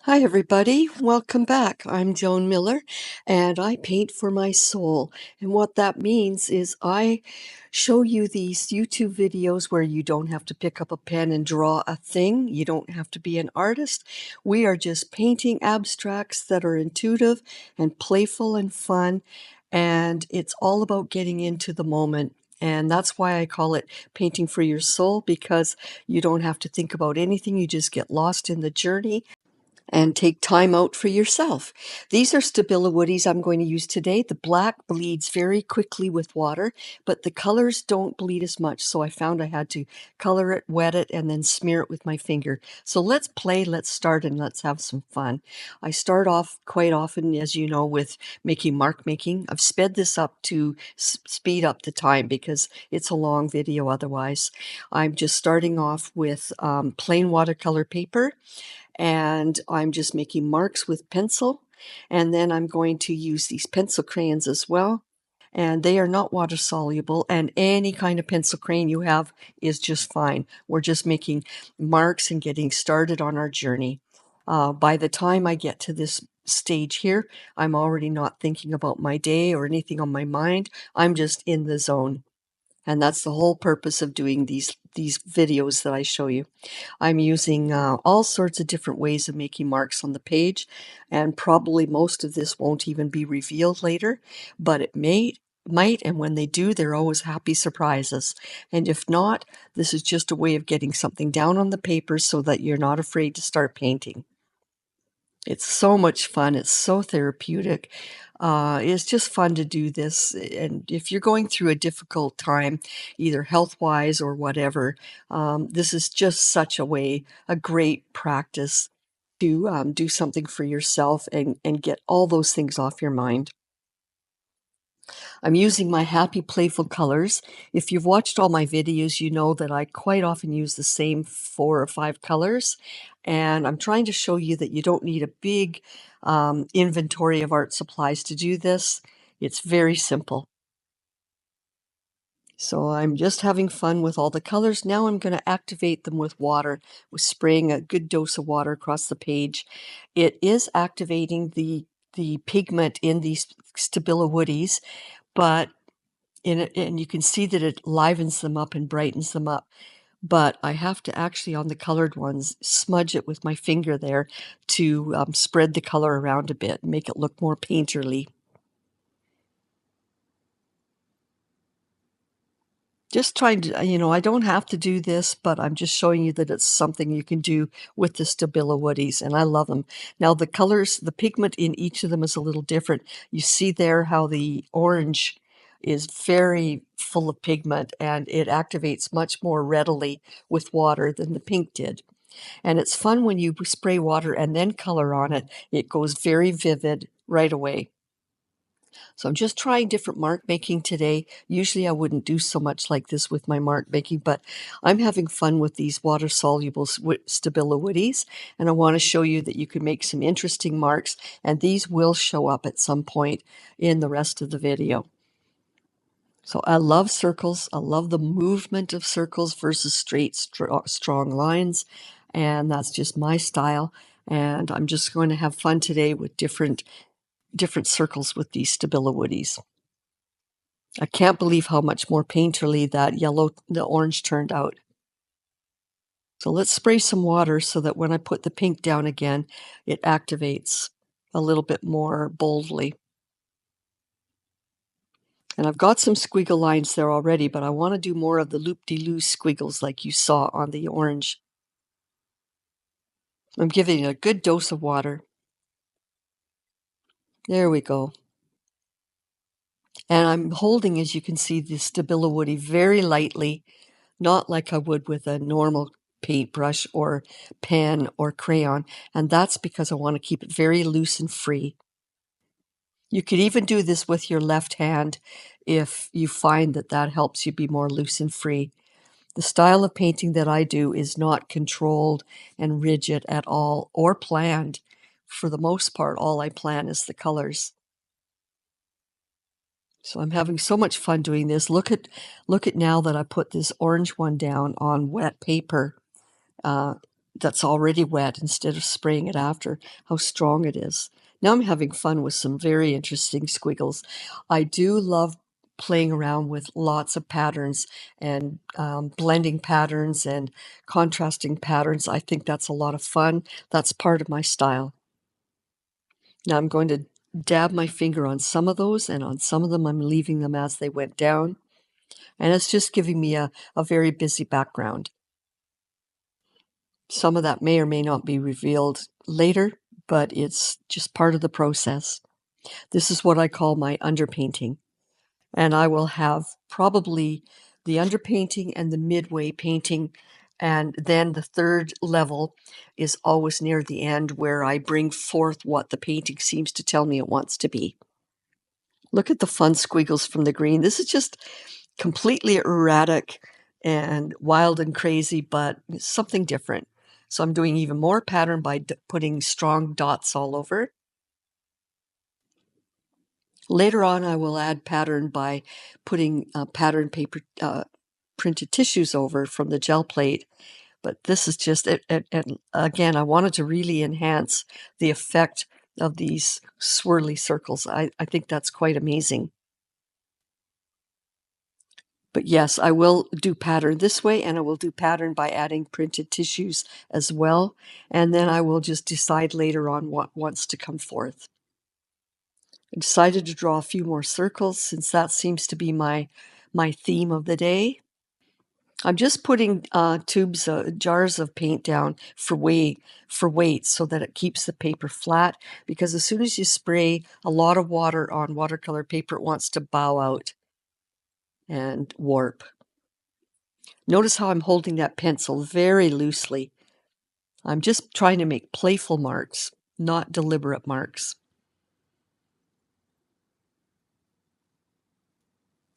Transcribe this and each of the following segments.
Hi, everybody. Welcome back. I'm Joan Miller, and I paint for my soul. And what that means is I show you these YouTube videos where you don't have to pick up a pen and draw a thing. You don't have to be an artist. We are just painting abstracts that are intuitive and playful and fun. And it's all about getting into the moment. And that's why I call it painting for your soul, because you don't have to think about anything. You just get lost in the journey and take time out for yourself. These are Stabilo Woodies I'm going to use today. The black bleeds very quickly with water, but the colors don't bleed as much. So I found I had to color it, wet it, and then smear it with my finger. So let's play, let's start, and let's have some fun. I start off quite often, as you know, with making mark making. I've sped this up to speed up the time because it's a long video otherwise. I'm just starting off with plain watercolor paper, and I'm just making marks with pencil. And then I'm going to use these pencil crayons as well. And they are not water soluble, and any kind of pencil crayon you have is just fine. We're just making marks and getting started on our journey. By the time I get to this stage here, I'm already not thinking about my day or anything on my mind. I'm just in the zone. And that's the whole purpose of doing these videos that I show you. I'm using all sorts of different ways of making marks on the page, and probably most of this won't even be revealed later, but it might, and when they do, they're always happy surprises. And if not, this is just a way of getting something down on the paper so that you're not afraid to start painting. It's so much fun. It's so therapeutic. It's just fun to do this. And if you're going through a difficult time, either health-wise or whatever, this is just such a great practice to do something for yourself and get all those things off your mind. I'm using my happy playful colors. If you've watched all my videos, you know that I quite often use the same 4 or 5 colors. And I'm trying to show you that you don't need a big inventory of art supplies to do this. It's very simple. So I'm just having fun with all the colors. Now I'm going to activate them with water, with spraying a good dose of water across the page. It is activating the pigment in these Stabilo Woodies, but and you can see that it livens them up and brightens them up. But I have to actually, on the colored ones, smudge it with my finger there to spread the color around a bit, make it look more painterly. Just trying to, I don't have to do this, but I'm just showing you that it's something you can do with the Stabilo Woodies, and I love them. Now, the colors, the pigment in each of them is a little different. You see there how the orange is very full of pigment, and it activates much more readily with water than the pink did. And it's fun when you spray water and then color on it. It goes very vivid right away. So I'm just trying different mark making today. Usually I wouldn't do so much like this with my mark making, but I'm having fun with these water soluble Stabilo Woodies, and I want to show you that you can make some interesting marks, and these will show up at some point in the rest of the video. So I love circles. I love the movement of circles versus straight, strong lines, and that's just my style. And I'm just going to have fun today with different circles with these Stabilo Woodies. I can't believe how much more painterly the orange turned out. So let's spray some water so that when I put the pink down again, it activates a little bit more boldly. And I've got some squiggle lines there already, but I want to do more of the loop-de-loo squiggles like you saw on the orange. I'm giving it a good dose of water. There we go. And I'm holding, as you can see, the Stabilo Woody very lightly, not like I would with a normal paintbrush or pen or crayon. And that's because I want to keep it very loose and free. You could even do this with your left hand if you find that that helps you be more loose and free. The style of painting that I do is not controlled and rigid at all, or planned. For the most part, all I plan is the colors. So I'm having so much fun doing this. Look at now that I put this orange one down on wet paper. that's already wet instead of spraying it after, how strong it is. Now I'm having fun with some very interesting squiggles. I do love playing around with lots of patterns and blending patterns and contrasting patterns. I think that's a lot of fun. That's part of my style. Now I'm going to dab my finger on some of those, and on some of them I'm leaving them as they went down. And it's just giving me a very busy background. Some of that may or may not be revealed later, but it's just part of the process. This is what I call my underpainting. And I will have probably the underpainting and the midway painting, and then the third level is always near the end, where I bring forth what the painting seems to tell me it wants to be. Look at the fun squiggles from the green. This is just completely erratic and wild and crazy, but something different. So I'm doing even more pattern by putting strong dots all over. Later on, I will add pattern by putting pattern paper, printed tissues over from the gel plate. But this is just, and again, I wanted to really enhance the effect of these swirly circles. I think that's quite amazing. But yes, I will do pattern this way, and I will do pattern by adding printed tissues as well. And then I will just decide later on what wants to come forth. I decided to draw a few more circles since that seems to be my theme of the day. I'm just putting jars of paint down for weight so that it keeps the paper flat, because as soon as you spray a lot of water on watercolor paper, it wants to bow out and warp. Notice how I'm holding that pencil very loosely. I'm just trying to make playful marks, not deliberate marks.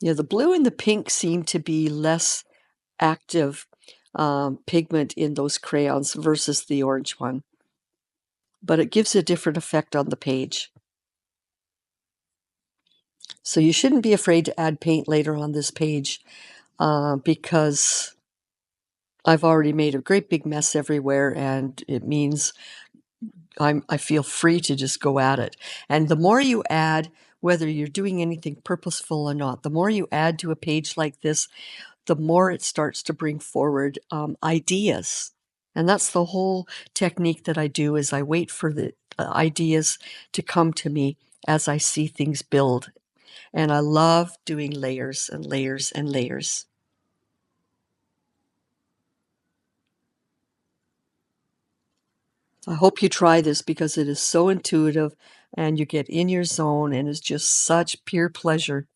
Yeah, the blue and the pink seem to be less active pigment in those crayons versus the orange one. But it gives a different effect on the page. So you shouldn't be afraid to add paint later on this page because I've already made a great big mess everywhere, and it means I feel free to just go at it. And the more you add, whether you're doing anything purposeful or not, the more you add to a page like this, the more it starts to bring forward ideas. And that's the whole technique that I do, is I wait for the ideas to come to me as I see things build. And I love doing layers and layers and layers. I hope you try this because it is so intuitive and you get in your zone, and it's just such pure pleasure.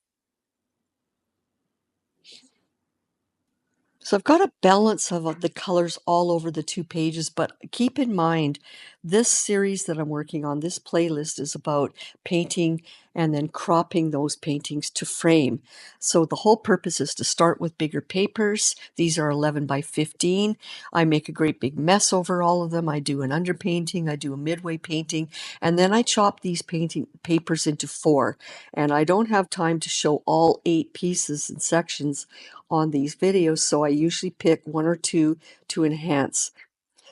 So I've got a balance of the colors all over the two pages, but keep in mind, this series that I'm working on, this playlist, is about painting and then cropping those paintings to frame. So the whole purpose is to start with bigger papers. These are 11 by 15. I make a great big mess over all of them. I do an underpainting, I do a midway painting, and then I chop these painting papers into 4. And I don't have time to show all 8 pieces and sections on these videos, so I usually pick 1 or 2 to enhance.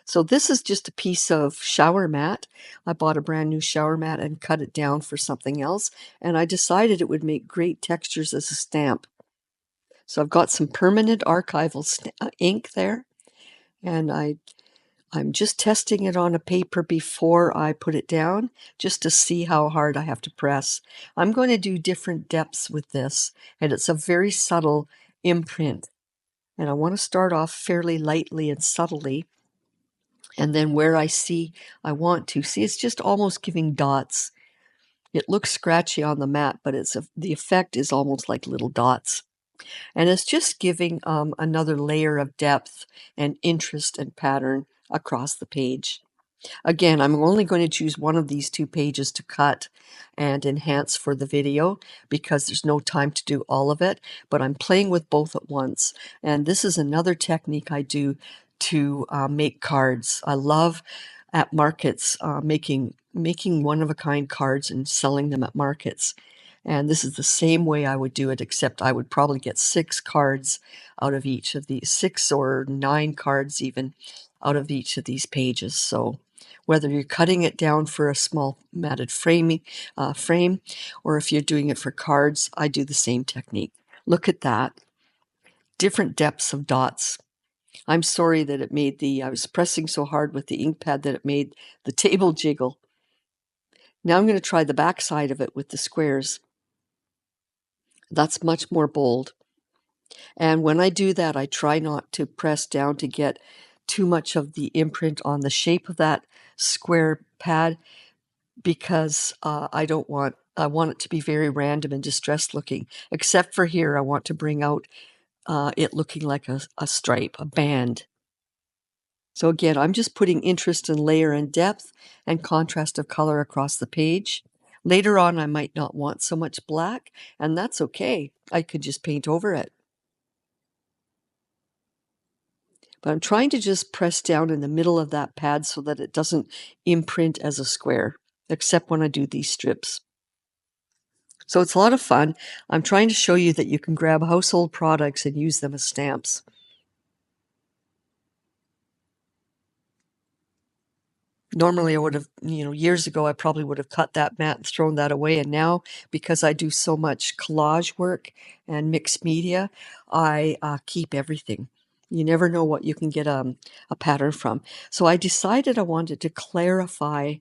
So this is just a piece of shower mat. I bought a brand new shower mat and cut it down for something else, and I decided it would make great textures as a stamp. So I've got some permanent archival ink there, and I'm just testing it on a paper before I put it down, just to see how hard I have to press. I'm going to do different depths with this, and it's a very subtle imprint. And I want to start off fairly lightly and subtly. And then where I see I want to, see, it's just almost giving dots. It looks scratchy on the mat, but the effect is almost like little dots. And it's just giving another layer of depth and interest and pattern across the page. Again, I'm only going to choose one of these 2 pages to cut and enhance for the video because there's no time to do all of it, but I'm playing with both at once. And this is another technique I do to make cards. I love at markets making one-of-a-kind cards and selling them at markets. And this is the same way I would do it, except I would probably get 6 cards out of each of these, 6 or 9 cards even, out of each of these pages. So whether you're cutting it down for a small matted frame, or if you're doing it for cards, I do the same technique. Look at that. Different depths of dots. I'm sorry that it made I was pressing so hard with the ink pad that it made the table jiggle. Now I'm going to try the back side of it with the squares. That's much more bold. And when I do that, I try not to press down to get too much of the imprint on the shape of that square pad, because I want it to be very random and distressed looking, except for here. I want to bring out it looking like a stripe, a band. So again, I'm just putting interest and layer and depth and contrast of color across the page. Later on, I might not want so much black, and that's okay. I could just paint over it. But I'm trying to just press down in the middle of that pad so that it doesn't imprint as a square, except when I do these strips. So it's a lot of fun. I'm trying to show you that you can grab household products and use them as stamps. Normally I would have, years ago, I probably would have cut that mat and thrown that away. And now, because I do so much collage work and mixed media, I keep everything. You never know what you can get a pattern from. So I decided I wanted to clarify.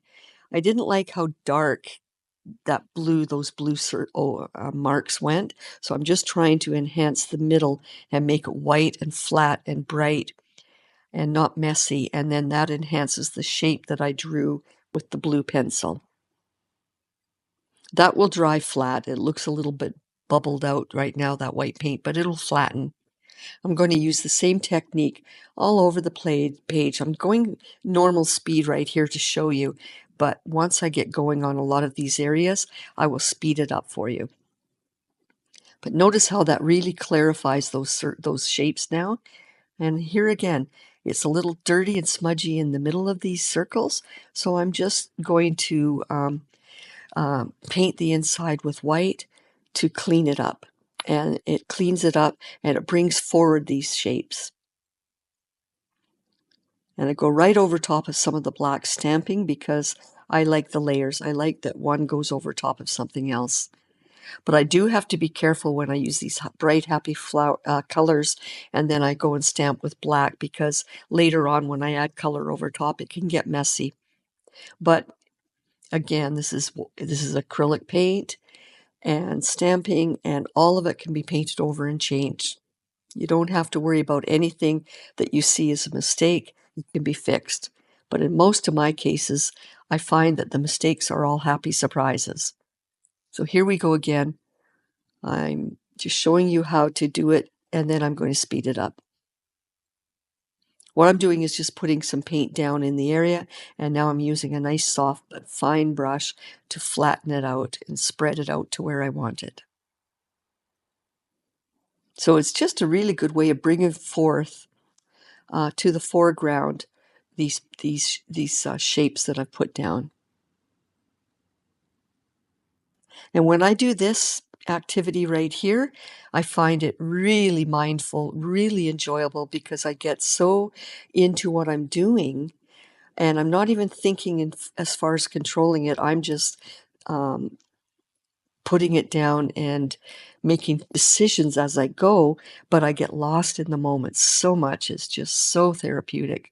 I didn't like how dark those blue marks went. So I'm just trying to enhance the middle and make it white and flat and bright and not messy, and then that enhances the shape that I drew with the blue pencil. That will dry flat. It looks a little bit bubbled out right now, that white paint, but it'll flatten. I'm going to use the same technique all over the page. I'm going normal speed right here to show you, but once I get going on a lot of these areas, I will speed it up for you. But notice how that really clarifies those shapes now. And here again, it's a little dirty and smudgy in the middle of these circles, so I'm just going to paint the inside with white to clean it up. And it cleans it up and it brings forward these shapes. And I go right over top of some of the black stamping because I like the layers. I like that one goes over top of something else. But I do have to be careful when I use these bright, happy colors, and then I go and stamp with black, because later on when I add color over top, it can get messy. But again, this is acrylic paint and stamping, and all of it can be painted over and changed. You don't have to worry about anything that you see as a mistake. It can be fixed. But in most of my cases, I find that the mistakes are all happy surprises. So here we go again. I'm just showing you how to do it, and then I'm going to speed it up. What I'm doing is just putting some paint down in the area, and now I'm using a nice soft but fine brush to flatten it out and spread it out to where I want it. So it's just a really good way of bringing forth to the foreground these shapes that I've put down. And when I do this activity right here, I find it really mindful, really enjoyable, because I get so into what I'm doing, and I'm not even thinking as far as controlling it. I'm just putting it down and making decisions as I go, but I get lost in the moment so much. It's just so therapeutic.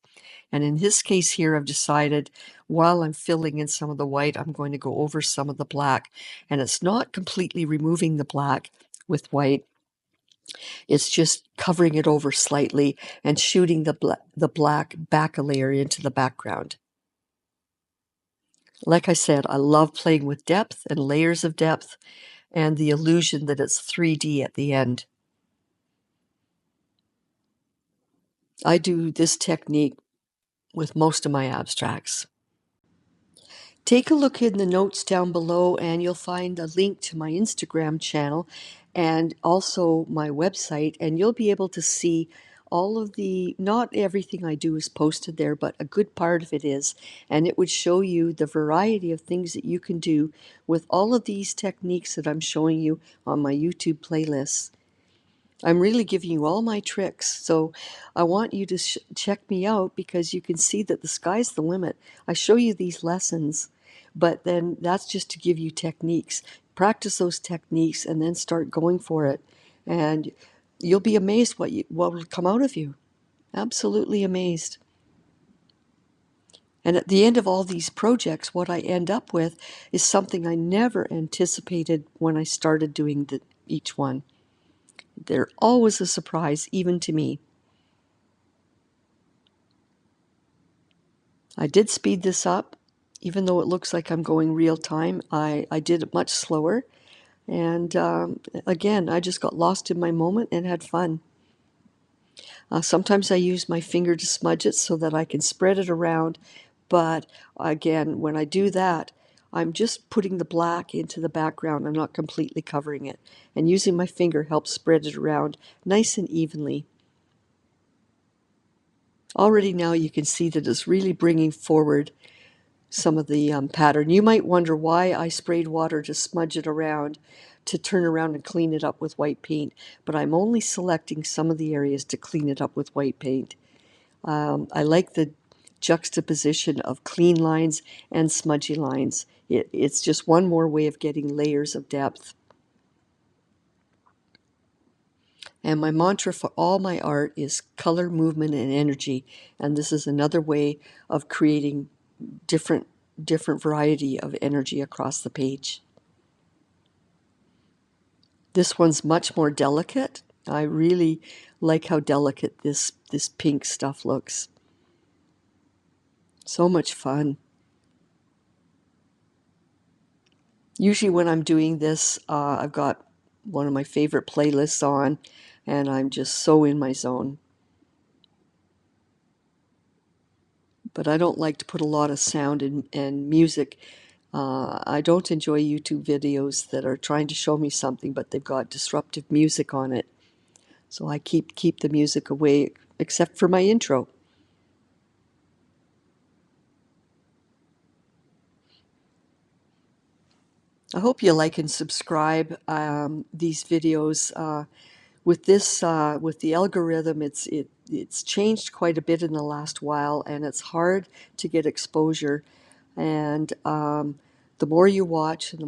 And in this case here, I've decided while I'm filling in some of the white, I'm going to go over some of the black. And it's not completely removing the black with white. It's just covering it over slightly and shooting the black back a layer into the background. Like I said, I love playing with depth and layers of depth and the illusion that it's 3D at the end. I do this technique with most of my abstracts. Take a look in the notes down below and you'll find a link to my Instagram channel and also my website, and you'll be able to see all of not everything I do is posted there, but a good part of it is, and it would show you the variety of things that you can do with all of these techniques that I'm showing you on my YouTube playlists. I'm really giving you all my tricks. So I want you to check me out because you can see that the sky's the limit. I show you these lessons, but then that's just to give you techniques. Practice those techniques and then start going for it. And you'll be amazed what will come out of you. Absolutely amazed. And at the end of all these projects, what I end up with is something I never anticipated when I started doing each one. They're always a surprise, even to me. I did speed this up. Even though it looks like I'm going real time, I did it much slower. And again, I just got lost in my moment and had fun. Sometimes I use my finger to smudge it so that I can spread it around. But again, when I do that, I'm just putting the black into the background. I'm not completely covering it. And using my finger helps spread it around nice and evenly. Already now you can see that it's really bringing forward some of the pattern. You might wonder why I sprayed water to smudge it around, to turn around and clean it up with white paint, but I'm only selecting some of the areas to clean it up with white paint. I like the juxtaposition of clean lines and smudgy lines. It's just one more way of getting layers of depth. And my mantra for all my art is color, movement, and energy. And this is another way of creating different variety of energy across the page. This one's much more delicate. I really like how delicate this pink stuff looks. So much fun. Usually when I'm doing this, I've got one of my favorite playlists on, and I'm just so in my zone. But I don't like to put a lot of sound and music. I don't enjoy YouTube videos that are trying to show me something, but they've got disruptive music on it. So I keep the music away, except for my intro. I hope you like and subscribe these videos. With the algorithm, it's changed quite a bit in the last while, and it's hard to get exposure. And the more you watch, and the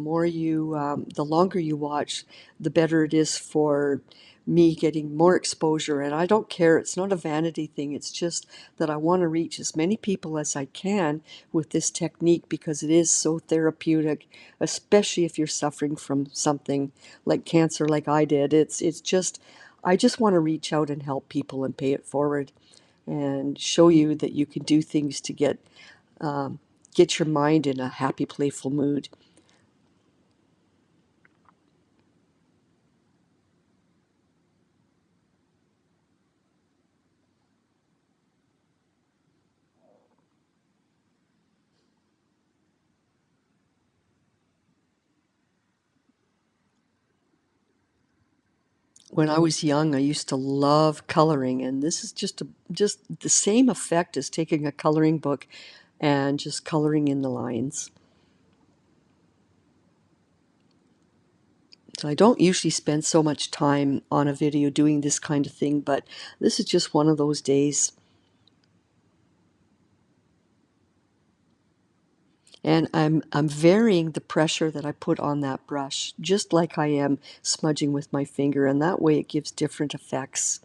longer you watch, the better it is for me getting more exposure. And I don't care; it's not a vanity thing. It's just that I want to reach as many people as I can with this technique because it is so therapeutic, especially if you're suffering from something like cancer, like I did. It's just I just want to reach out and help people and pay it forward and show you that you can do things to get your mind in a happy, playful mood. When I was young, I used to love coloring, and this is just the same effect as taking a coloring book and just coloring in the lines. So I don't usually spend so much time on a video doing this kind of thing, but this is just one of those days. And I'm varying the pressure that I put on that brush, just like I am smudging with my finger, and that way it gives different effects.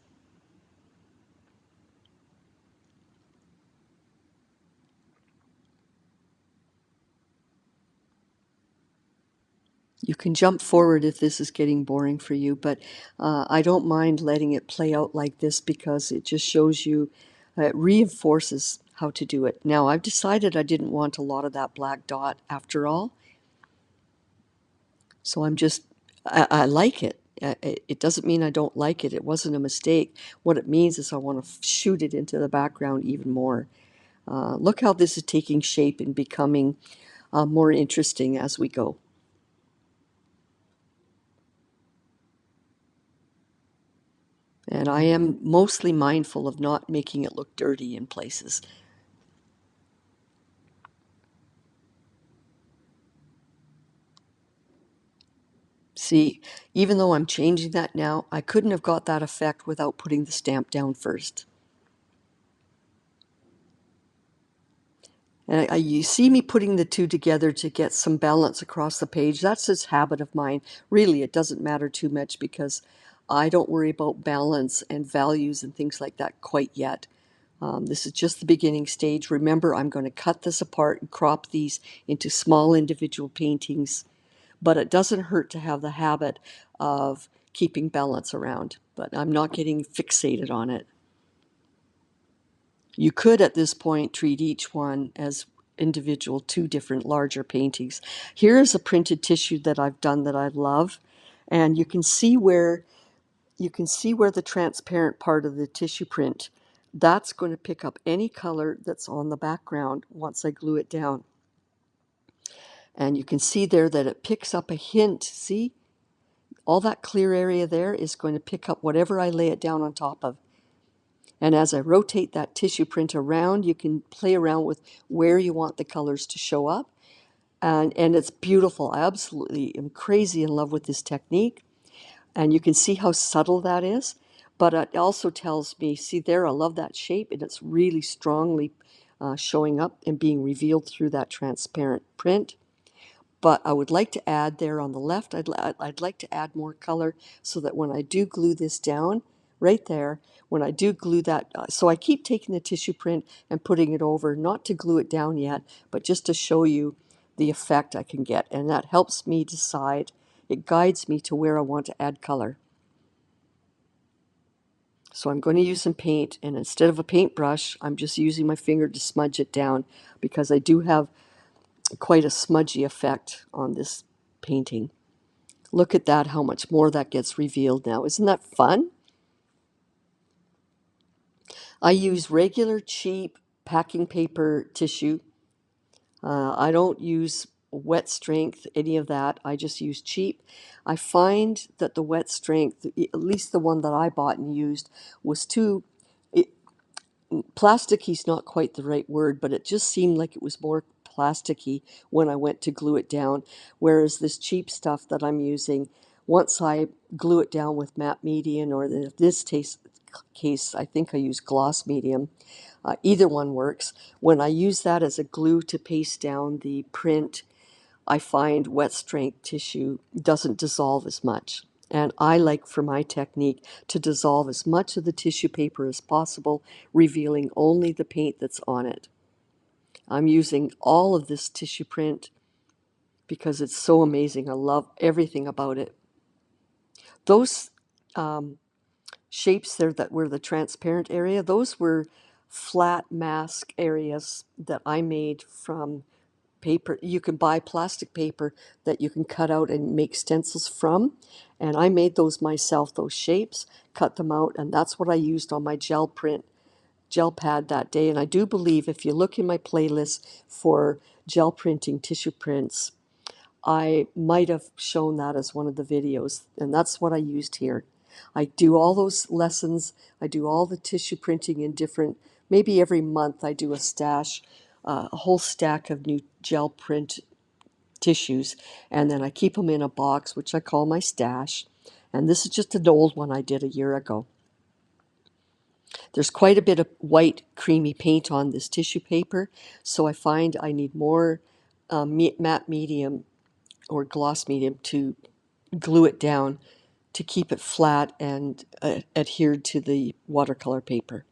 You can jump forward if this is getting boring for you, but I don't mind letting it play out like this because it just shows you, it reinforces how to do it. Now, I've decided I didn't want a lot of that black dot after all, so I like it. It doesn't mean I don't like it. It wasn't a mistake. What it means is I want to shoot it into the background even more. Look how this is taking shape and becoming more interesting as we go. And I am mostly mindful of not making it look dirty in places. See, even though I'm changing that now, I couldn't have got that effect without putting the stamp down first. And you see me putting the two together to get some balance across the page. That's this habit of mine. Really, it doesn't matter too much because I don't worry about balance and values and things like that quite yet. This is just the beginning stage. Remember, I'm going to cut this apart and crop these into small individual paintings, but it doesn't hurt to have the habit of keeping balance around. But I'm not getting fixated on it. You could, at this point, treat each one as individual, two different larger paintings. Here is a printed tissue that I've done that I love, and you can see where the transparent part of the tissue print, that's going to pick up any color that's on the background once I glue it down. And you can see there that it picks up a hint. See? All that clear area there is going to pick up whatever I lay it down on top of. And as I rotate that tissue print around, you can play around with where you want the colors to show up. And it's beautiful. I absolutely am crazy in love with this technique. And you can see how subtle that is. But it also tells me, see there, I love that shape, and it's really strongly showing up and being revealed through that transparent print. But I would like to add there on the left, I'd like to add more color so that when I do glue this down, right there, when I do glue that, so I keep taking the tissue print and putting it over, not to glue it down yet, but just to show you the effect I can get. And that helps me decide, it guides me to where I want to add color. So I'm going to use some paint, and instead of a paintbrush, I'm just using my finger to smudge it down because I do have quite a smudgy effect on this painting. Look at that, how much more that gets revealed now. Isn't that fun? I use regular cheap packing paper tissue. I don't use wet strength, any of that. I just use cheap. I find that the wet strength, at least the one that I bought and used, was too, plasticky is not quite the right word, but it just seemed like it was more plasticky when I went to glue it down. Whereas this cheap stuff that I'm using, once I glue it down with matte medium, or in this case, I think I use gloss medium, either one works. When I use that as a glue to paste down the print, I find wet strength tissue doesn't dissolve as much. And I like, for my technique, to dissolve as much of the tissue paper as possible, revealing only the paint that's on it. I'm using all of this tissue print because it's so amazing. I love everything about it. Those shapes there that were the transparent area, those were flat mask areas that I made from paper. You can buy plastic paper that you can cut out and make stencils from, and I made those myself, those shapes, cut them out, and that's what I used on my gel pad that day. And I do believe if you look in my playlist for gel printing tissue prints, I might have shown that as one of the videos, and that's what I used here. I do all those lessons. I do all the tissue printing in different, maybe every month I do a whole stack of new gel print tissues, and then I keep them in a box, which I call my stash. And this is just an old one I did a year ago. There's quite a bit of white creamy paint on this tissue paper, so I find I need more matte medium or gloss medium to glue it down to keep it flat and adhered to the watercolor paper.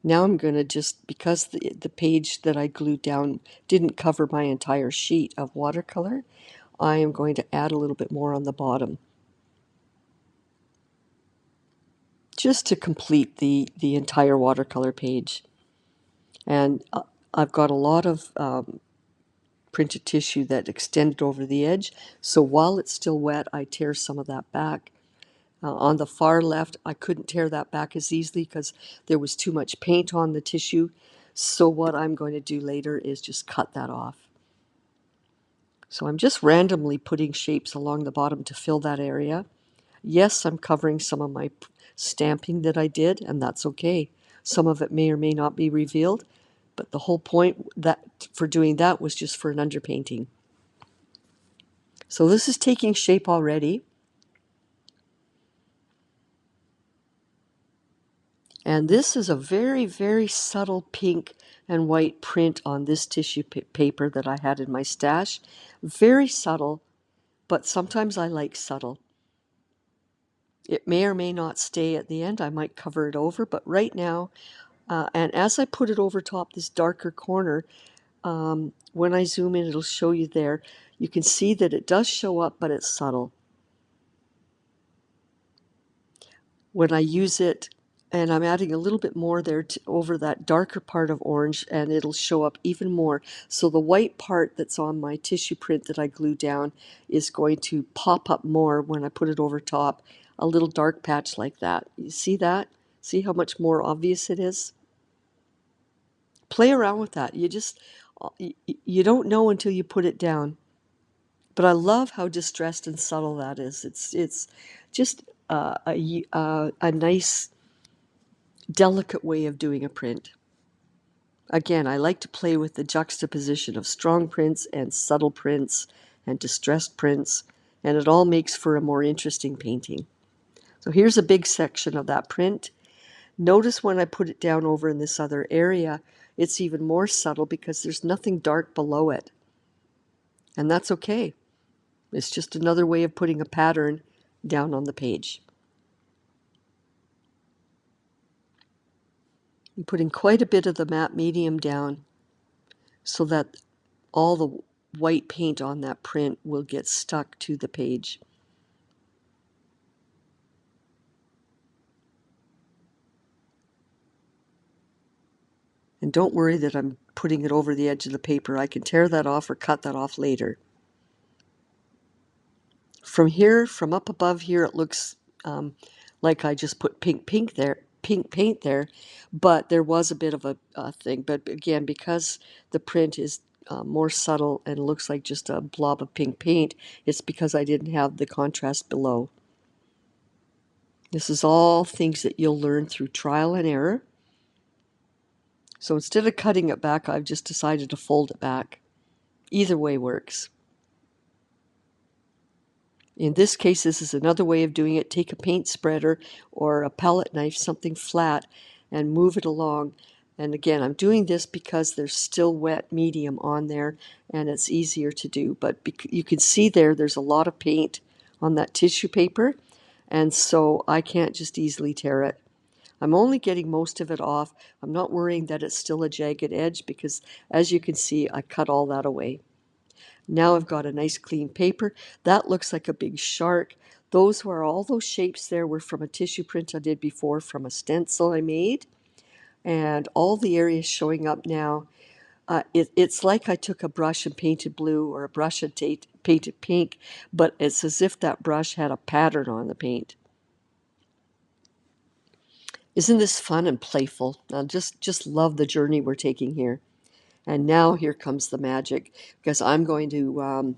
Now I'm going to just, because the page that I glued down didn't cover my entire sheet of watercolor, I am going to add a little bit more on the bottom, just to complete the entire watercolor page. And I've got a lot of printed tissue that extended over the edge, so while it's still wet, I tear some of that back. On the far left, I couldn't tear that back as easily because there was too much paint on the tissue. So what I'm going to do later is just cut that off. So I'm just randomly putting shapes along the bottom to fill that area. Yes, I'm covering some of my stamping that I did, and that's okay. Some of it may or may not be revealed, but the whole point for doing that was just for an underpainting. So this is taking shape already. And this is a very, very subtle pink and white print on this tissue paper that I had in my stash. Very subtle, but sometimes I like subtle. It may or may not stay at the end. I might cover it over, but right now, and as I put it over top this darker corner, when I zoom in, it'll show you there. You can see that it does show up, but it's subtle. When I use it, and I'm adding a little bit more there over that darker part of orange, and it'll show up even more. So the white part that's on my tissue print that I glue down is going to pop up more when I put it over top, a little dark patch like that. You see that? See how much more obvious it is? Play around with that. You don't know until you put it down. But I love how distressed and subtle that is. It's just a nice, delicate way of doing a print. Again, I like to play with the juxtaposition of strong prints and subtle prints and distressed prints, and it all makes for a more interesting painting. So here's a big section of that print. Notice when I put it down over in this other area, it's even more subtle because there's nothing dark below it. And that's okay. It's just another way of putting a pattern down on the page. I'm putting quite a bit of the matte medium down so that all the white paint on that print will get stuck to the page. And don't worry that I'm putting it over the edge of the paper. I can tear that off or cut that off later. From here, from up above here, it looks like I just put pink paint there, but there was a bit of a thing. But again, because the print is more subtle and looks like just a blob of pink paint, it's because I didn't have the contrast below. This is all things that you'll learn through trial and error. So instead of cutting it back, I've just decided to fold it back. Either way works. In this case, this is another way of doing it. Take a paint spreader or a palette knife, something flat, and move it along. And again, I'm doing this because there's still wet medium on there and it's easier to do. But you can see there's a lot of paint on that tissue paper, and so I can't just easily tear it. I'm only getting most of it off. I'm not worrying that it's still a jagged edge because, as you can see, I cut all that away. Now I've got a nice clean paper. That looks like a big shark. All those shapes there were from a tissue print I did before from a stencil I made. And all the areas showing up now, it's like I took a brush and painted blue or a brush and painted pink, but it's as if that brush had a pattern on the paint. Isn't this fun and playful? I just love the journey we're taking here. And now here comes the magic, because I'm going to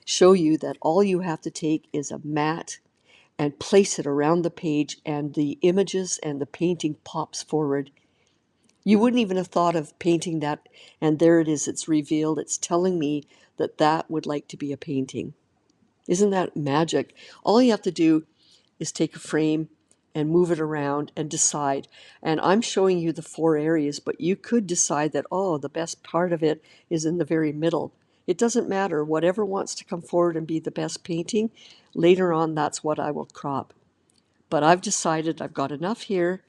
show you that all you have to take is a mat and place it around the page, and the images and the painting pops forward. You wouldn't even have thought of painting that, and there it is, it's revealed. It's telling me that that would like to be a painting. Isn't that magic? All you have to do is take a frame and move it around and decide. And I'm showing you the 4 areas, but you could decide that, oh, the best part of it is in the very middle. It doesn't matter. Whatever wants to come forward and be the best painting, later on, that's what I will crop. But I've decided I've got enough here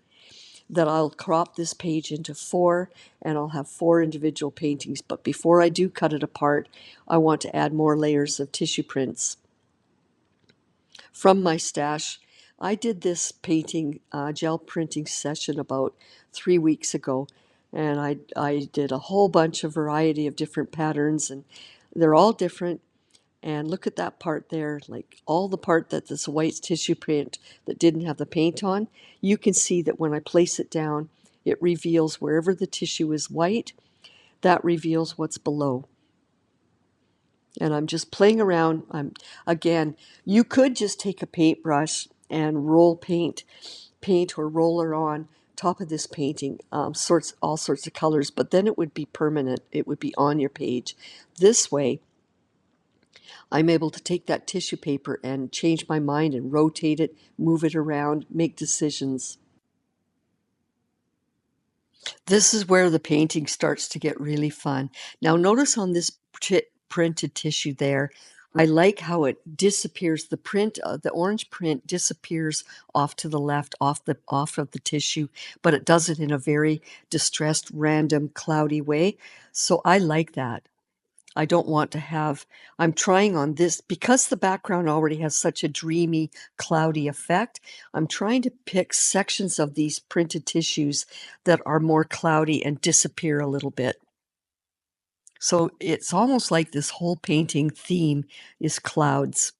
that I'll crop this page into 4, and I'll have 4 individual paintings. But before I do cut it apart, I want to add more layers of tissue prints from my stash. I did this painting gel printing session about 3 weeks ago, and I did a whole bunch of variety of different patterns, and they're all different. And look at that part there, like all the part that this white tissue print that didn't have the paint on. You can see that when I place it down, it reveals wherever the tissue is white, that reveals what's below. And I'm just playing around. Again, you could just take a paintbrush and roll paint or roller on top of this painting, all sorts of colors, but then it would be permanent. It would be on your page. This way, I'm able to take that tissue paper and change my mind and rotate it, move it around, make decisions. This is where the painting starts to get really fun. Now notice on this printed tissue there, I like how it disappears. The print, the orange print disappears off to the left, off of the tissue, but it does it in a very distressed, random, cloudy way. So I like that. I don't want to have, I'm trying on this, because the background already has such a dreamy, cloudy effect, I'm trying to pick sections of these printed tissues that are more cloudy and disappear a little bit. So it's almost like this whole painting theme is clouds.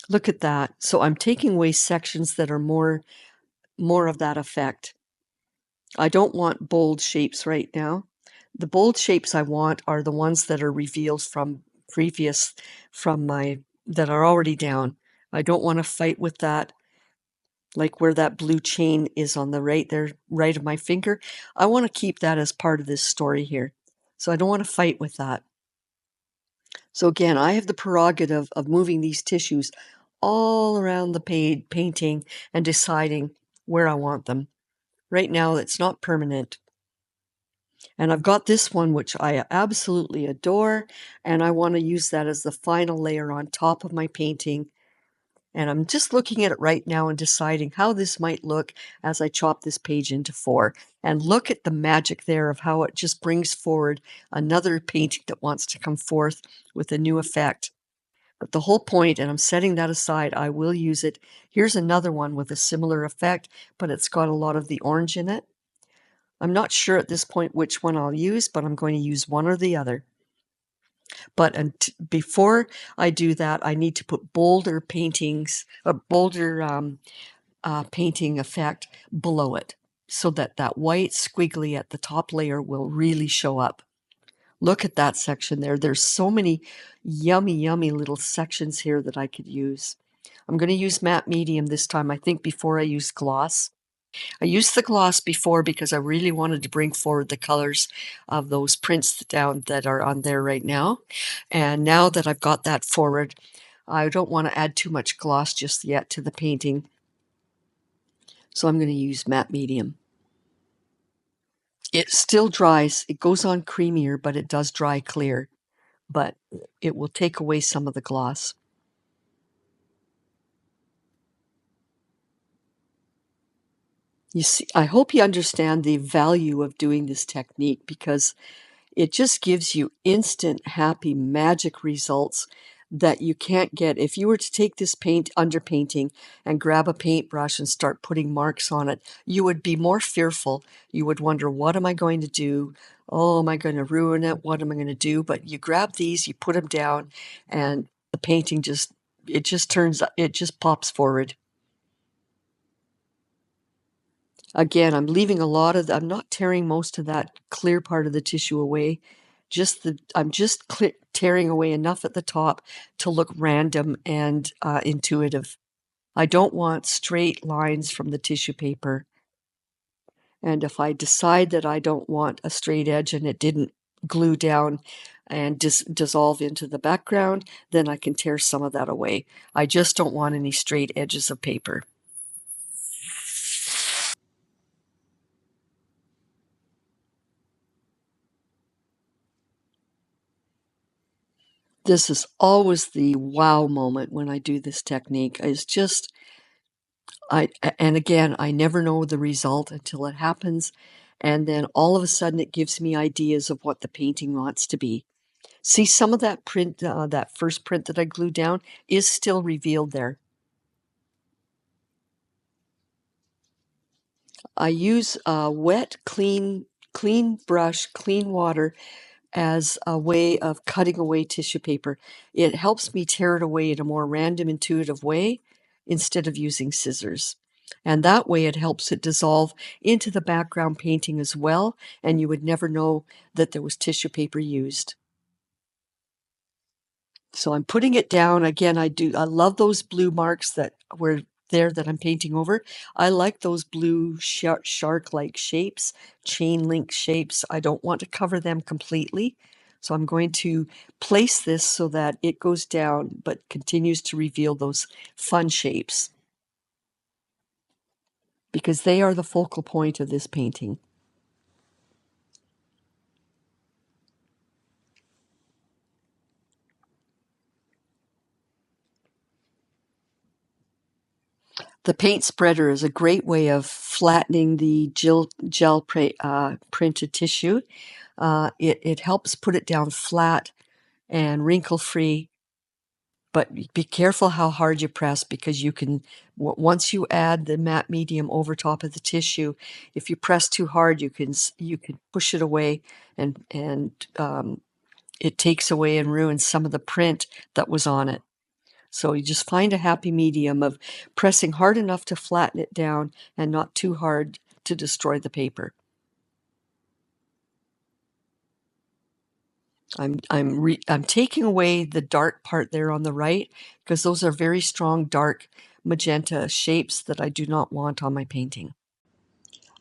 Look at that. So I'm taking away sections that are more of that effect. I don't want bold shapes right now. The bold shapes I want are the ones that are revealed from that are already down. I don't want to fight with that, like where that blue chain is on the right there, right of my finger. I want to keep that as part of this story here. So I don't want to fight with that. So again, I have the prerogative of moving these tissues all around the painting and deciding where I want them. Right now, it's not permanent. And I've got this one, which I absolutely adore, and I want to use that as the final layer on top of my painting. And I'm just looking at it right now and deciding how this might look as I chop this page into 4. And look at the magic there of how it just brings forward another painting that wants to come forth with a new effect. But the whole point, and I'm setting that aside, I will use it. Here's another one with a similar effect, but it's got a lot of the orange in it. I'm not sure at this point which one I'll use, but I'm going to use one or the other. But before I do that, I need to put bolder paintings, a bolder painting effect below it, so that that white squiggly at the top layer will really show up. Look at that section there. There's so many yummy little sections here that I could use. I'm going to use matte medium this time, I think, before I use gloss. I used the gloss before because I really wanted to bring forward the colors of those prints down that are on there right now. And now that I've got that forward, I don't want to add too much gloss just yet to the painting. So I'm going to use matte medium. It still dries. It goes on creamier, but it does dry clear. But it will take away some of the gloss. You see, I hope you understand the value of doing this technique, because it just gives you instant, happy, magic results that you can't get. If you were to take this underpainting and grab a paintbrush and start putting marks on it, you would be more fearful. You would wonder, what am I going to do? Oh, am I going to ruin it? What am I going to do? But you grab these, you put them down, and the painting it just pops forward. Again, I'm leaving I'm not tearing most of that clear part of the tissue away. I'm just tearing away enough at the top to look random and intuitive. I don't want straight lines from the tissue paper. And if I decide that I don't want a straight edge and it didn't glue down and dissolve into the background, then I can tear some of that away. I just don't want any straight edges of paper. This is always the wow moment when I do this technique. It's just, and again, I never know the result until it happens. And then all of a sudden it gives me ideas of what the painting wants to be. See, some of that print, that first print that I glued down is still revealed there. I use a wet, clean brush, clean water as a way of cutting away tissue paper. It helps me tear it away in a more random, intuitive way instead of using scissors. And that way it helps it dissolve into the background painting as well, and you would never know that there was tissue paper used. So I'm putting it down. Again, I love those blue marks that were there that I'm painting over. I like those blue shark-like shapes, chain link shapes. I don't want to cover them completely. So I'm going to place this so that it goes down but continues to reveal those fun shapes, because they are the focal point of this painting. The paint spreader is a great way of flattening the printed tissue. It helps put it down flat and wrinkle-free, but be careful how hard you press, because you can, once you add the matte medium over top of the tissue, if you press too hard, you can push it away, and it takes away and ruins some of the print that was on it. So you just find a happy medium of pressing hard enough to flatten it down and not too hard to destroy the paper. I'm taking away the dark part there on the right, because those are very strong dark magenta shapes that I do not want on my painting.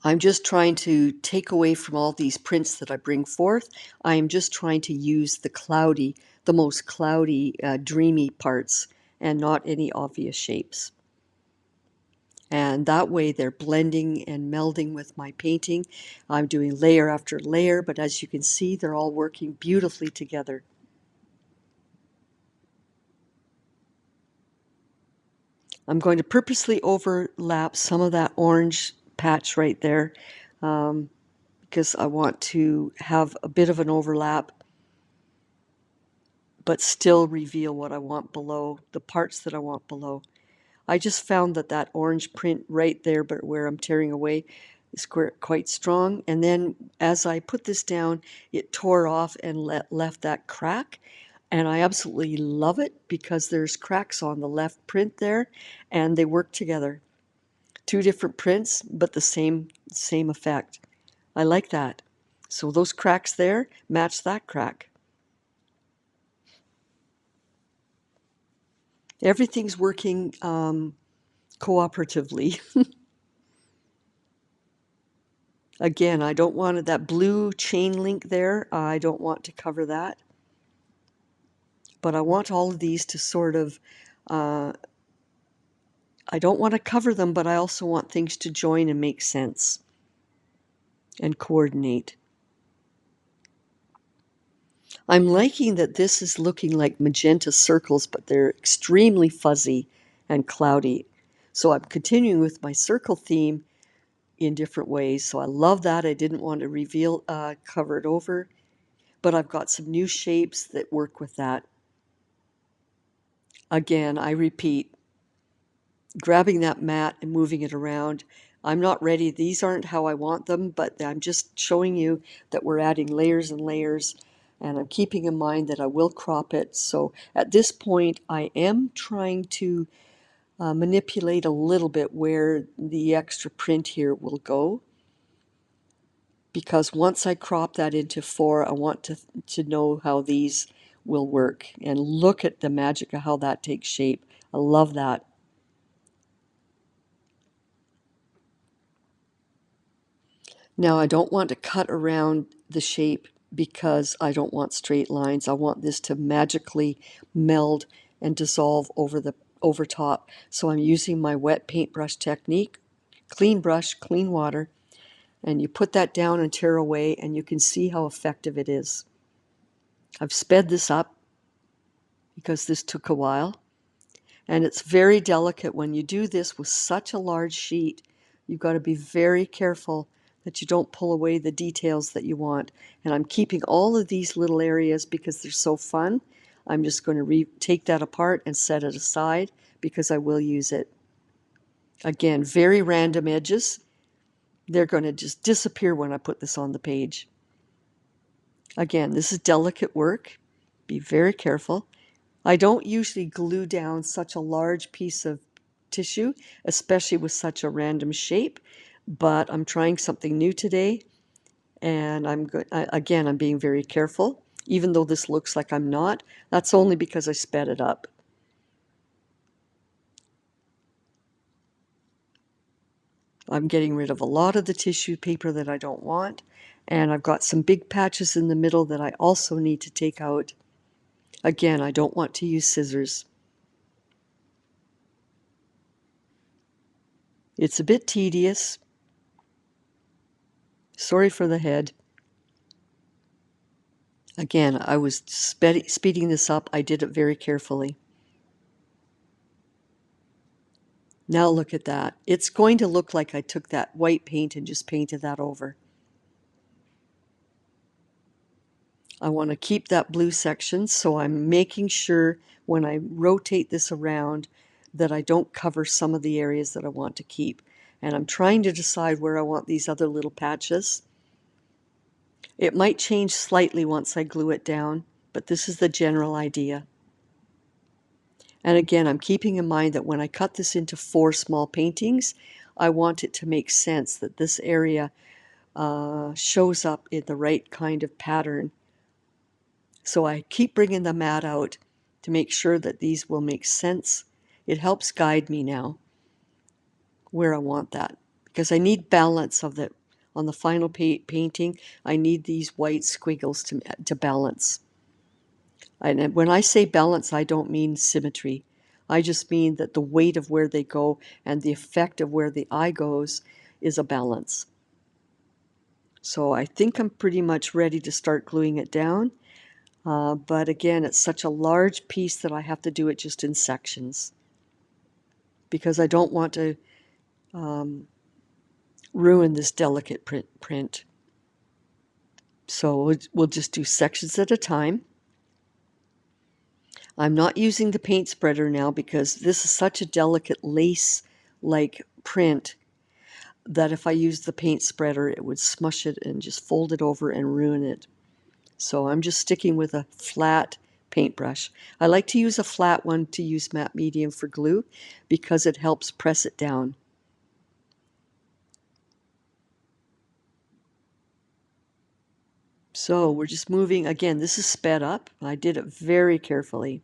I'm just trying to take away from all these prints that I bring forth. I am just trying to use the most cloudy, dreamy parts, and not any obvious shapes. And that way they're blending and melding with my painting. I'm doing layer after layer, but as you can see, they're all working beautifully together. I'm going to purposely overlap some of that orange patch right there, because I want to have a bit of an overlap, but still reveal what I want below, the parts that I want below. I just found that that orange print right there, but where I'm tearing away, is quite strong. And then as I put this down, it tore off and left that crack. And I absolutely love it, because there's cracks on the left print there, and they work together. Two different prints, but the same effect. I like that. So those cracks there match that crack. Everything's working cooperatively. Again, I don't want that blue chain link there. I don't want to cover that. But I want all of these to sort of, I don't want to cover them, but I also want things to join and make sense and coordinate. I'm liking that this is looking like magenta circles, but they're extremely fuzzy and cloudy. So I'm continuing with my circle theme in different ways. So I love that. I didn't want to cover it over, but I've got some new shapes that work with that. Again, I repeat, grabbing that mat and moving it around. I'm not ready. These aren't how I want them, but I'm just showing you that we're adding layers and layers, and I'm keeping in mind that I will crop it. So at this point, I am trying to manipulate a little bit where the extra print here will go, because once I crop that into 4, I want to know how these will work. And look at the magic of how that takes shape. I love that. Now I don't want to cut around the shape, because I don't want straight lines. I want this to magically meld and dissolve over top. So I'm using my wet paintbrush technique, clean brush, clean water, and you put that down and tear away, and you can see how effective it is. I've sped this up because this took a while. And it's very delicate when you do this with such a large sheet. You've got to be very careful that you don't pull away the details that you want. And I'm keeping all of these little areas because they're so fun. I'm just going to take that apart and set it aside, because I will use it. Again, very random edges. They're going to just disappear when I put this on the page. Again, this is delicate work. Be very careful. I don't usually glue down such a large piece of tissue, especially with such a random shape, but I'm trying something new today, and again, I'm being very careful. Even though this looks like I'm not, that's only because I sped it up. I'm getting rid of a lot of the tissue paper that I don't want, and I've got some big patches in the middle that I also need to take out. Again, I don't want to use scissors. It's a bit tedious. Sorry for the head. Again, I was speeding this up. I did it very carefully. Now look at that. It's going to look like I took that white paint and just painted that over. I want to keep that blue section, so I'm making sure when I rotate this around that I don't cover some of the areas that I want to keep. And I'm trying to decide where I want these other little patches. It might change slightly once I glue it down, but this is the general idea. And again, I'm keeping in mind that when I cut this into 4 small paintings, I want it to make sense that this area shows up in the right kind of pattern. So I keep bringing the mat out to make sure that these will make sense. It helps guide me now where I want that, because I need balance of the, on the final painting, I need these white squiggles to balance. And when I say balance, I don't mean symmetry. I just mean that the weight of where they go and the effect of where the eye goes is a balance. So I think I'm pretty much ready to start gluing it down. But again, it's such a large piece that I have to do it just in sections, because I don't want to ruin this delicate print. So we'll just do sections at a time. I'm not using the paint spreader now because this is such a delicate lace-like print that if I used the paint spreader, it would smush it and just fold it over and ruin it. So I'm just sticking with a flat paintbrush. I like to use a flat one to use matte medium for glue because it helps press it down. So we're just moving, again, this is sped up. I did it very carefully.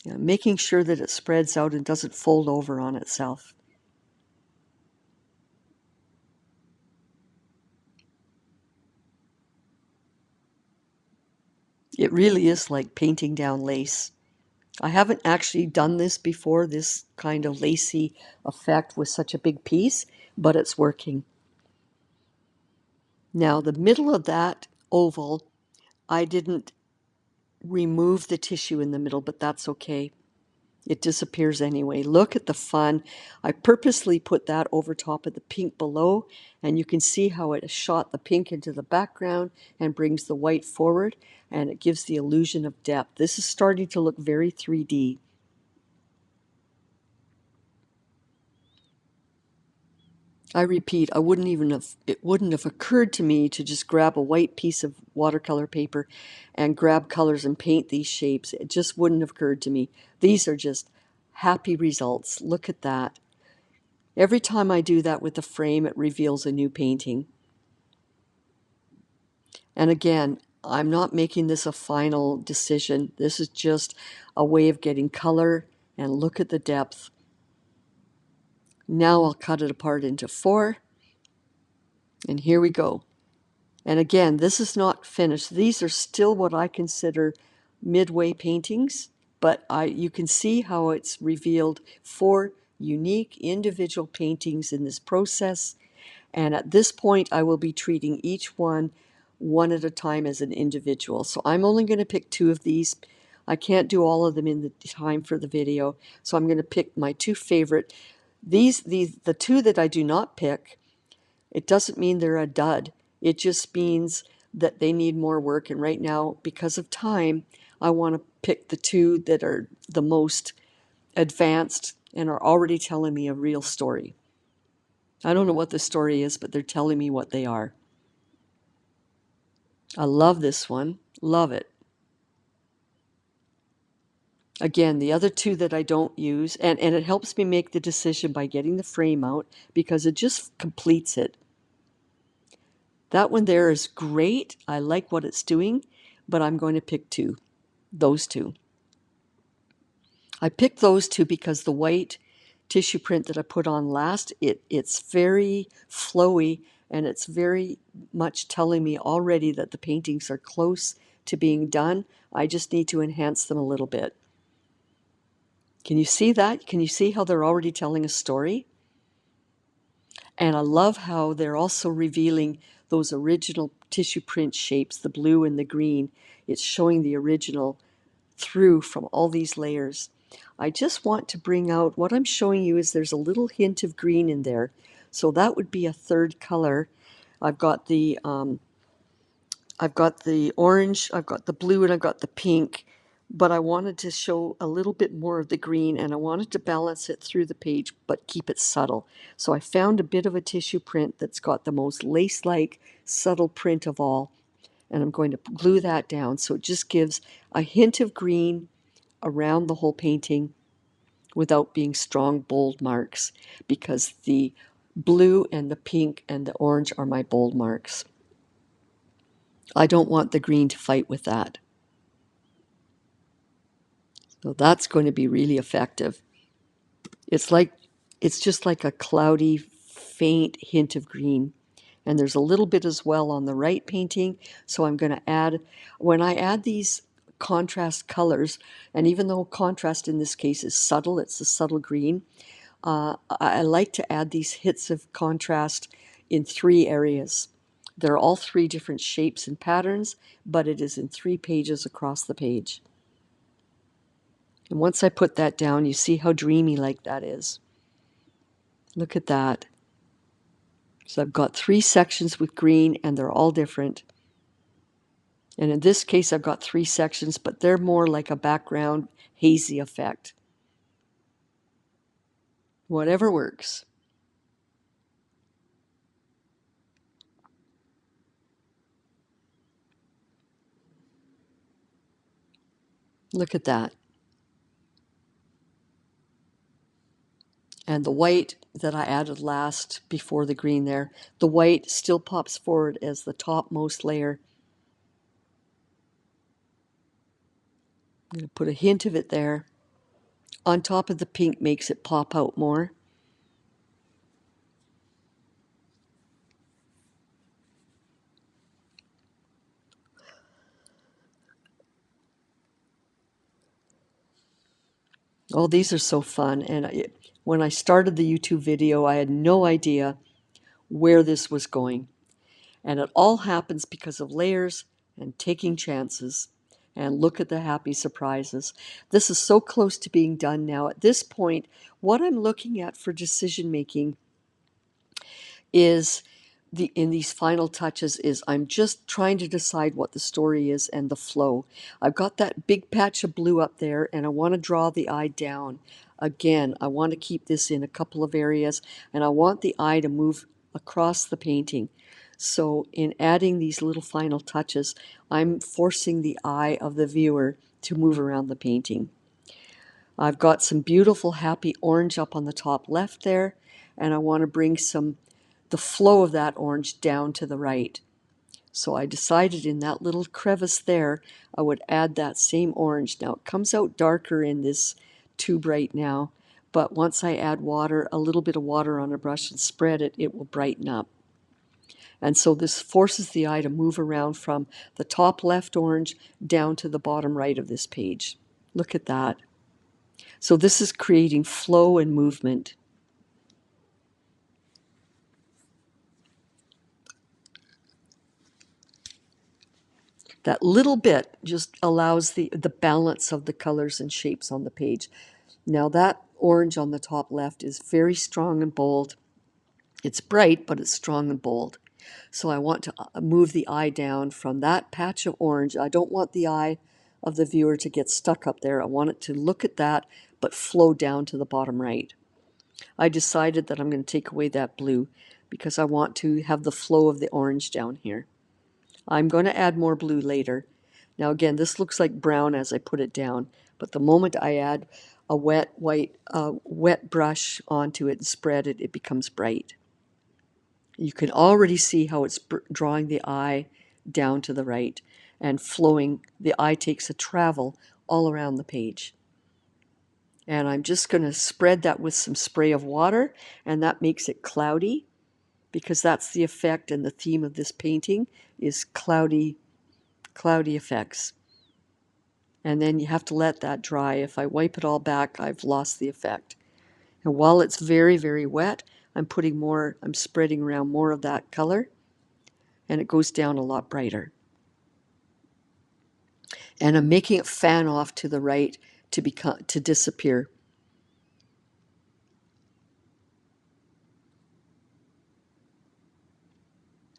Making sure that it spreads out and doesn't fold over on itself. It really is like painting down lace. I haven't actually done this before, this kind of lacy effect with such a big piece, but it's working. Now the middle of that oval, I didn't remove the tissue in the middle, but that's okay. It disappears anyway. Look at the fun. I purposely put that over top of the pink below, and you can see how it shot the pink into the background and brings the white forward, and it gives the illusion of depth. This is starting to look very 3D. I repeat, it wouldn't have occurred to me to just grab a white piece of watercolor paper and grab colors and paint these shapes. It just wouldn't have occurred to me. These are just happy results. Look at that. Every time I do that with the frame, it reveals a new painting. And again, I'm not making this a final decision. This is just a way of getting color, and look at the depth. Now I'll cut it apart into 4. And here we go. And again, this is not finished. These are still what I consider midway paintings, but you can see how it's revealed 4 unique individual paintings in this process. And at this point, I will be treating each one at a time as an individual. So I'm only going to pick 2 of these. I can't do all of them in the time for the video, so I'm going to pick my 2 favorite. The 2 that I do not pick, it doesn't mean they're a dud. It just means that they need more work. And right now, because of time, I want to pick the 2 that are the most advanced and are already telling me a real story. I don't know what the story is, but they're telling me what they are. I love this one. Love it. Again, the other 2 that I don't use, and it helps me make the decision by getting the frame out because it just completes it. That one there is great. I like what it's doing, but I'm going to pick 2. Those 2. I picked those 2 because the white tissue print that I put on last. It's very flowy, and it's very much telling me already that the paintings are close to being done. I just need to enhance them a little bit. Can you see that? Can you see how they're already telling a story? And I love how they're also revealing those original tissue print shapes, the blue and the green. It's showing the original through from all these layers. I just want to bring out, what I'm showing you is there's a little hint of green in there. So that would be a third color. I've got the orange, I've got the blue, and I've got the pink, but I wanted to show a little bit more of the green, and I wanted to balance it through the page but keep it subtle. So I found a bit of a tissue print that's got the most lace-like subtle print of all, and I'm going to glue that down so it just gives a hint of green around the whole painting without being strong bold marks, because the blue and the pink and the orange are my bold marks. I don't want the green to fight with that. So that's going to be really effective. It's just like a cloudy, faint hint of green. And there's a little bit as well on the right painting. So I'm going to add, when I add these contrast colors, and even though contrast in this case is subtle, it's a subtle green, I like to add these hits of contrast in 3 areas. They're all 3 different shapes and patterns, but it is in 3 pages across the page. And once I put that down, you see how dreamy like that is. Look at that. So I've got 3 sections with green, and they're all different. And in this case, I've got 3 sections, but they're more like a background hazy effect. Whatever works. Look at that. And the white that I added last before the green there, the white still pops forward as the topmost layer. I'm going to put a hint of it there. On top of the pink makes it pop out more. Oh, these are so fun. And when I started the YouTube video, I had no idea where this was going. And it all happens because of layers and taking chances. And look at the happy surprises. This is so close to being done now. At this point, what I'm looking at for decision making is in these final touches is I'm just trying to decide what the story is and the flow. I've got that big patch of blue up there, and I want to draw the eye down. Again, I want to keep this in a couple of areas, and I want the eye to move across the painting. So in adding these little final touches, I'm forcing the eye of the viewer to move around the painting. I've got some beautiful happy orange up on the top left there, and I want to bring the flow of that orange down to the right. So I decided in that little crevice there, I would add that same orange. Now it comes out darker in this tube right now, but once I add water, a little bit of water on a brush and spread it, it will brighten up. And so this forces the eye to move around from the top left orange down to the bottom right of this page. Look at that. So this is creating flow and movement. That little bit just allows the balance of the colors and shapes on the page. Now that orange on the top left is very strong and bold. It's bright, but it's strong and bold. So I want to move the eye down from that patch of orange. I don't want the eye of the viewer to get stuck up there. I want it to look at that, but flow down to the bottom right. I decided that I'm going to take away that blue because I want to have the flow of the orange down here. I'm going to add more blue later. Now again, this looks like brown as I put it down, but the moment I add a wet brush onto it and spread it, it becomes bright. You can already see how it's drawing the eye down to the right and flowing. The eye takes a travel all around the page. And I'm just going to spread that with some spray of water, and that makes it cloudy, because that's the effect and the theme of this painting is cloudy effects. And then you have to let that dry. If I wipe it all back, I've lost the effect. And while it's very, very wet, I'm spreading around more of that color, and it goes down a lot brighter. And I'm making it fan off to the right to disappear.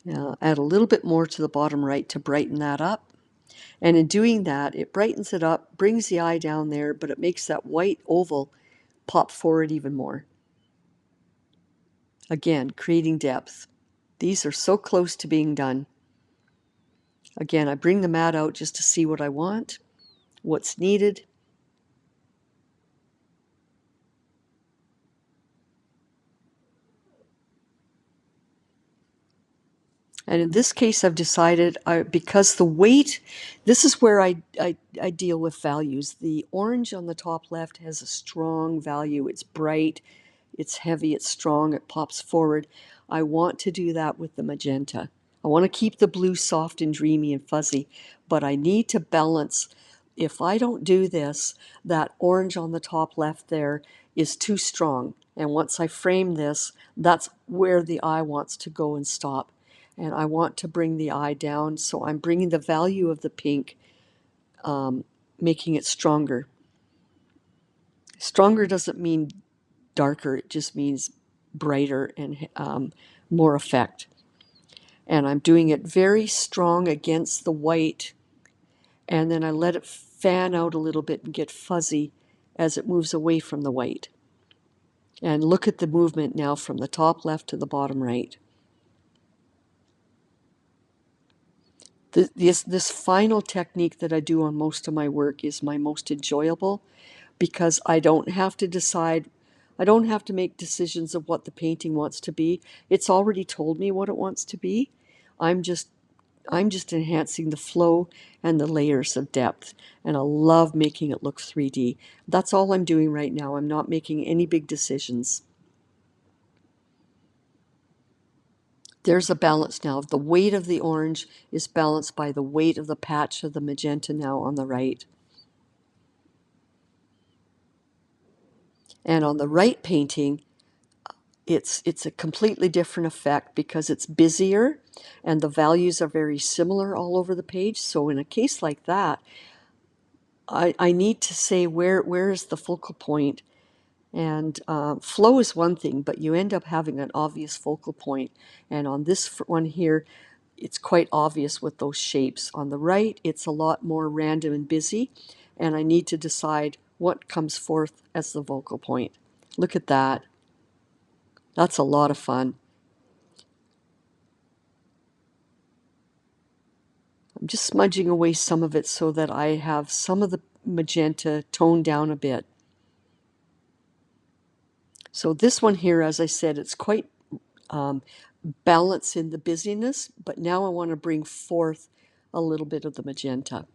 Now add a little bit more to the bottom right to brighten that up. And in doing that, it brightens it up, brings the eye down there, but it makes that white oval pop forward even more. Again, creating depth. These are so close to being done. Again, I bring the mat out just to see what I want, what's needed. And in this case, I've decided, because the weight, this is where I deal with values. The orange on the top left has a strong value. It's bright, it's heavy, it's strong, it pops forward. I want to do that with the magenta. I want to keep the blue soft and dreamy and fuzzy, but I need to balance. If I don't do this, that orange on the top left there is too strong. And once I frame this, that's where the eye wants to go and stop. And I want to bring the eye down, so I'm bringing the value of the pink, making it stronger. Stronger doesn't mean darker, it just means brighter and more effect. And I'm doing it very strong against the white, and then I let it fan out a little bit and get fuzzy as it moves away from the white. And look at the movement now from the top left to the bottom right. This final technique that I do on most of my work is my most enjoyable, because I don't have to decide, I don't have to make decisions of what the painting wants to be. It's already told me what it wants to be. I'm just enhancing the flow and the layers of depth, and I love making it look 3D. That's all I'm doing right now. I'm not making any big decisions. There's a balance now. The weight of the orange is balanced by the weight of the patch of the magenta now on the right. And on the right painting, it's a completely different effect because it's busier and the values are very similar all over the page. So in a case like that, I need to say where is the focal point. And flow is one thing, but you end up having an obvious focal point. And on this one here, it's quite obvious with those shapes. On the right, it's a lot more random and busy, and I need to decide what comes forth as the focal point. Look at that. That's a lot of fun. I'm just smudging away some of it so that I have some of the magenta toned down a bit. So this one here, as I said, it's quite balance in the busyness, but now I want to bring forth a little bit of the magenta.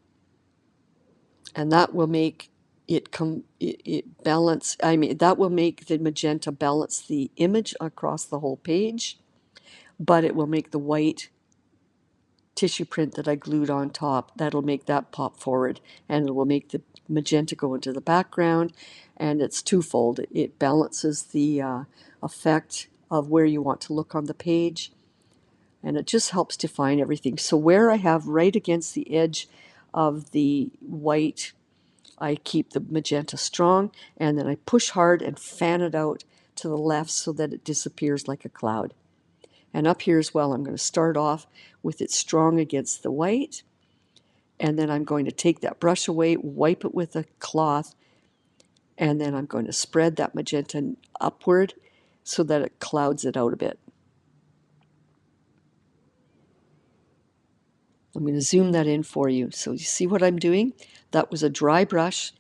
And that will make it balance, that will make the magenta balance the image across the whole page, but it will make the white tissue print that I glued on top, that'll make that pop forward, and it will make the magenta go into the background, and it's twofold. It balances the effect of where you want to look on the page, and it just helps define everything. So where I have right against the edge of the white, I keep the magenta strong, and then I push hard and fan it out to the left so that it disappears like a cloud. And up here as well, I'm going to start off with it strong against the white, and then I'm going to take that brush away, wipe it with a cloth, and then I'm going to spread that magenta upward so that it clouds it out a bit. I'm going to zoom that in for you. So you see what I'm doing? That was a dry brush.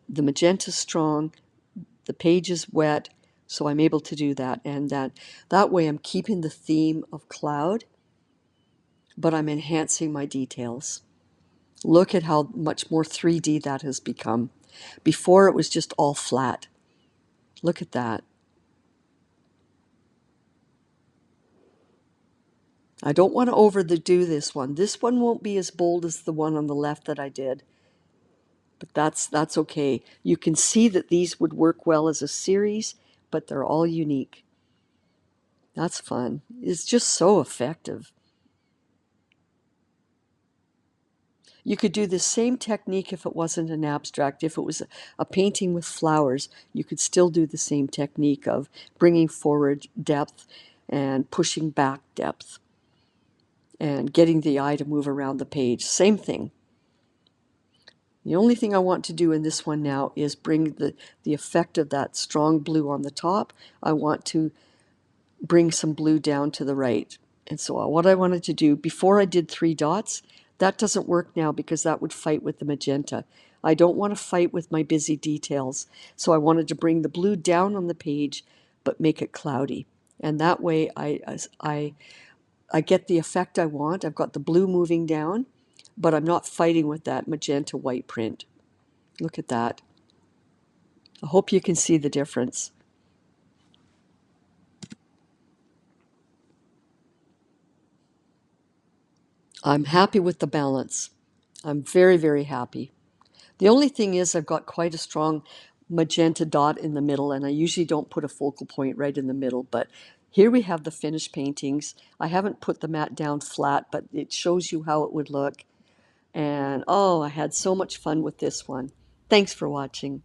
The magenta's strong. The page is wet. So I'm able to do that. And that way I'm keeping the theme of cloud, but I'm enhancing my details. Look at how much more 3D that has become. Before it was just all flat. Look at that. I don't want to overdo this one. This one won't be as bold as the one on the left that I did, but that's okay. You can see that these would work well as a series, but they're all unique. That's fun. It's just so effective. You could do the same technique if it wasn't an abstract. If it was a painting with flowers, you could still do the same technique of bringing forward depth and pushing back depth and getting the eye to move around the page. Same thing. The only thing I want to do in this one now is bring the effect of that strong blue on the top. I want to bring some blue down to the right. And so what I wanted to do, before I did 3 dots, that doesn't work now because that would fight with the magenta. I don't want to fight with my busy details. So I wanted to bring the blue down on the page, but make it cloudy. And that way I get the effect I want. I've got the blue moving down, but I'm not fighting with that magenta white print. Look at that. I hope you can see the difference. I'm happy with the balance. I'm very, very happy. The only thing is I've got quite a strong magenta dot in the middle, and I usually don't put a focal point right in the middle, but here we have the finished paintings. I haven't put the mat down flat, but it shows you how it would look. And oh, I had so much fun with this one. Thanks for watching.